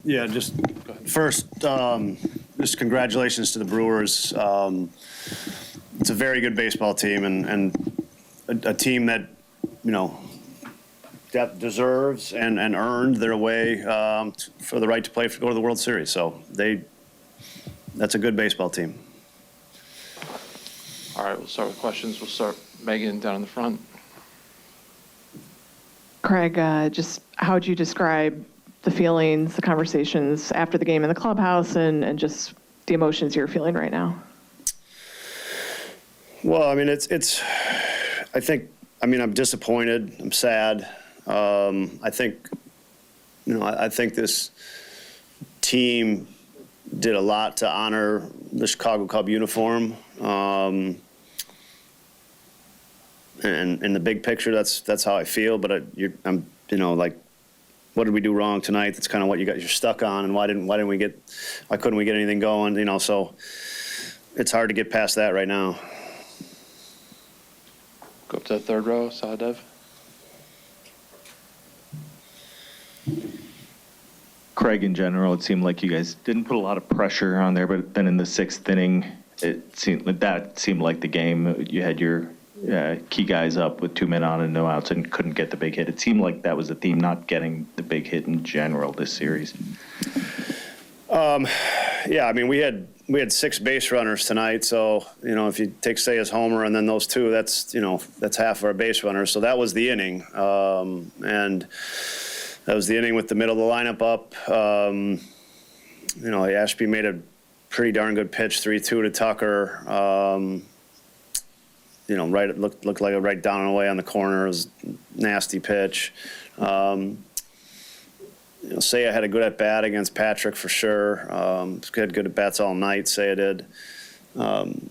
Yeah, just first, just congratulations to the Brewers. It's a very good baseball team and a team that, that deserves and earned their way for the right to go to the World Series. So that's a good baseball team. All right, we'll start with questions. We'll start Megan down in the front. Craig, just how would you describe the feelings, the conversations after the game in the clubhouse, and just the emotions you're feeling right now? Well, I mean, I'm disappointed. I'm sad. I think this team did a lot to honor the Chicago Cub uniform. And in the big picture, that's how I feel. But what did we do wrong tonight? That's kind of what you're stuck on. And why couldn't we get anything going? So it's hard to get past that right now. Go up to the third row, Sahadev. Craig, in general, it seemed like you guys didn't put a lot of pressure on there, but then in the sixth inning, it seemed like the game. You had your key guys up with 2 men on and no outs and couldn't get the big hit. It seemed like that was the theme, not getting the big hit in general this series. Yeah, I mean, we had 6 base runners tonight, so if you take Seiya's homer and then those 2, that's half of our base runners. So that was the inning, and that was the inning with the middle of the lineup up. Ashby made a pretty darn good pitch, 3-2 to Tucker. Right, it looked like a right down and away on the corner. It was a nasty pitch. Seiya had a good at bat against Patrick for sure. Had good at bats all night. Seiya did, and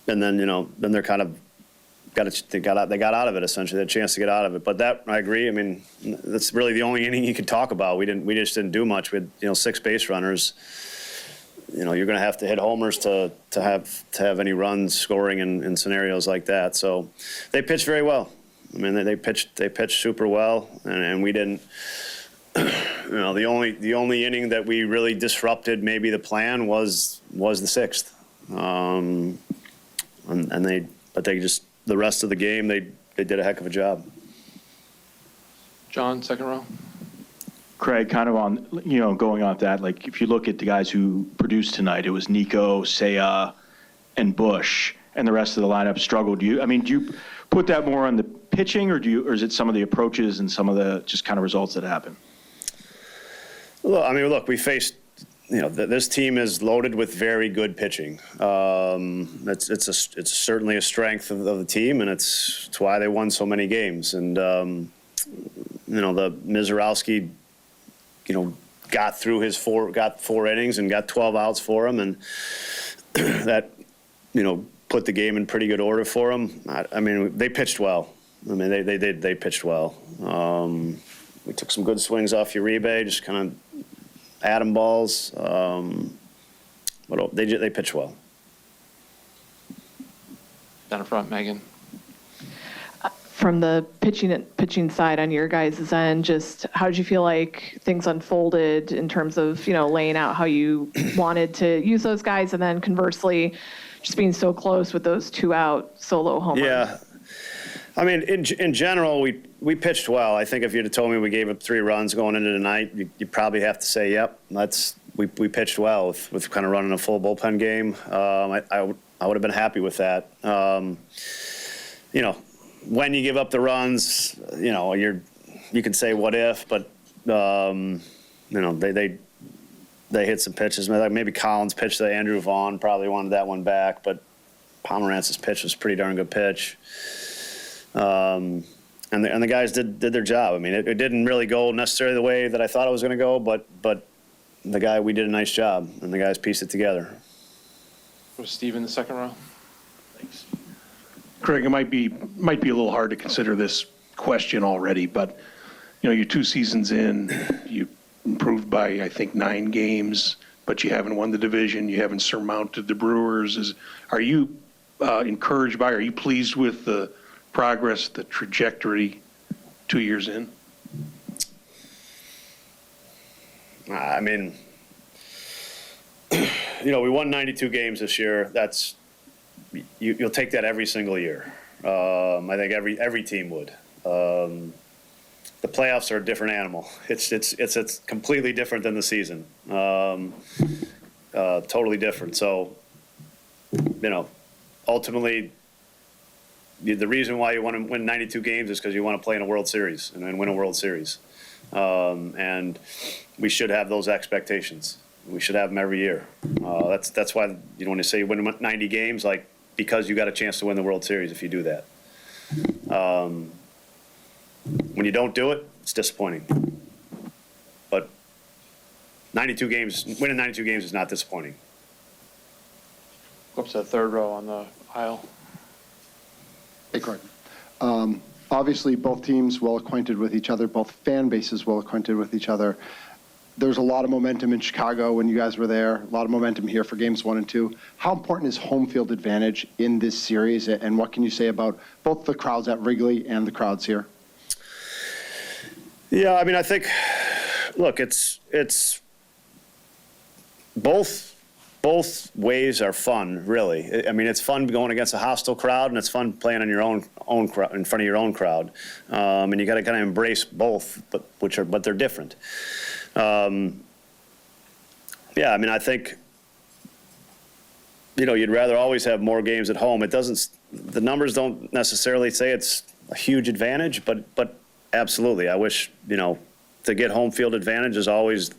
then they're kind of they got out of it essentially. They had a chance to get out of it. But that I agree. I mean, that's really the only inning you could talk about. We just didn't do much. We had 6 base runners. You're going to have to hit homers to have any runs scoring in scenarios like that. So they pitched very well. I mean, they pitched super well, and we didn't. The only inning that we really disrupted maybe the plan was the 6th, but the rest of the game they did a heck of a job. John, second row. Craig, kind of on, going off that, like if you look at the guys who produced tonight, it was Nico, Seiya, and Bush, and the rest of the lineup struggled. Do you put that more on the pitching, or is it some of the approaches and some of the just kind of results that happen? Look, we faced, this team is loaded with very good pitching. It's certainly a strength of the team, and it's why they won so many games. And the Mizorowski, got through got 4 innings and got 12 outs for him, and that, put the game in pretty good order for him. They pitched well. They pitched well. We took some good swings off Uribe, just kind of atom balls. But they pitched well. Down in front, Megan. From the pitching side on your guys' end, just how did you feel like things unfolded in terms of, laying out how you wanted to use those guys, and then conversely, just being so close with those 2-out solo homers? Yeah. In general, we pitched well. I think if you'd have told me we gave up 3 runs going into tonight, you probably have to say, yep, we pitched well with kind of running a full bullpen game. I would have been happy with that. When you give up the runs, you can say what if, but they hit some pitches. Maybe Collins' pitch to Andrew Vaughn probably wanted that one back, but Pomerantz's pitch was a pretty darn good pitch. And the guys did their job. It didn't really go necessarily the way that I thought it was going to go, but we did a nice job, and the guys pieced it together. Go to Steve in the second row. Thanks. Craig, it might be a little hard to consider this question already, but you're 2 seasons in, you improved by I think 9 games, but you haven't won the division, you haven't surmounted the Brewers. Are you encouraged by? Are you pleased with the progress, the trajectory 2 years in? I mean, we won 92 games this year. That's you'll take that every single year. I think every team would. The playoffs are a different animal. It's completely different than the season. Totally different. So, ultimately, the reason why you want to win 92 games is because you want to play in a World Series and win a World Series. And we should have those expectations. We should have them every year. That's why when you say you win 90 games, like because you got a chance to win the World Series if you do that. When you don't do it, it's disappointing. But winning 92 games is not disappointing. Go up to the third row on the aisle. Hey, Craig. Obviously, both teams well acquainted with each other, both fan bases well acquainted with each other. There's a lot of momentum in Chicago when you guys were there, a lot of momentum here for games 1 and 2. How important is home field advantage in this series, and what can you say about both the crowds at Wrigley and the crowds here? Yeah, I mean, I think, look, it's both ways are fun, really. I mean, it's fun going against a hostile crowd, and it's fun playing on your own crowd, in front of your own crowd. And you got to kind of embrace both, but they're different. Yeah, I mean, I think, you'd rather always have more games at home. The numbers don't necessarily say it's a huge advantage, but absolutely. I wish, to get home field advantage is always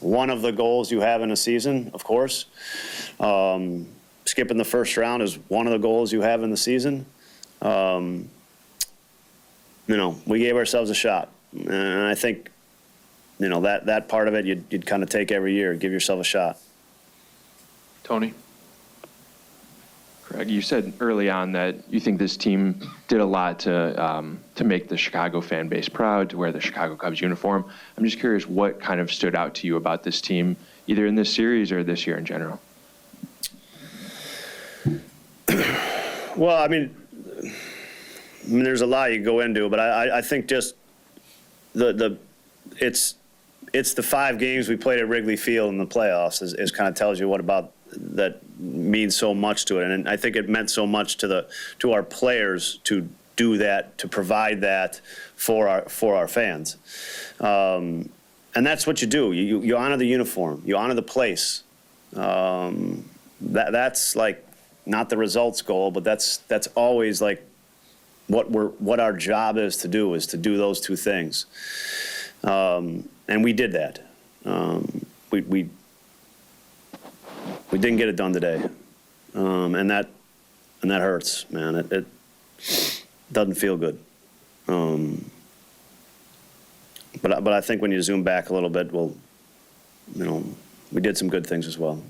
one of the goals you have in a season, of course. Skipping the first round is one of the goals you have in the season. We gave ourselves a shot. And I think, that part of it you'd kind of take every year, give yourself a shot. Tony? Craig, you said early on that you think this team did a lot to make the Chicago fan base proud, to wear the Chicago Cubs uniform. I'm just curious what kind of stood out to you about this team, either in this series or this year in general? Well, I mean, there's a lot you can go into, but I think just it's the 5 games we played at Wrigley Field in the playoffs is kind of tells you what about that means so much to it, and I think it meant so much to our players to do that, to provide that for our fans, and that's what you do. You honor the uniform, you honor the place. That's like not the results goal, but that's always like what our job is to do those 2 things, and we did that. We didn't get it done today, and that hurts, man. It doesn't feel good. But I think when you zoom back a little bit, we did some good things as well.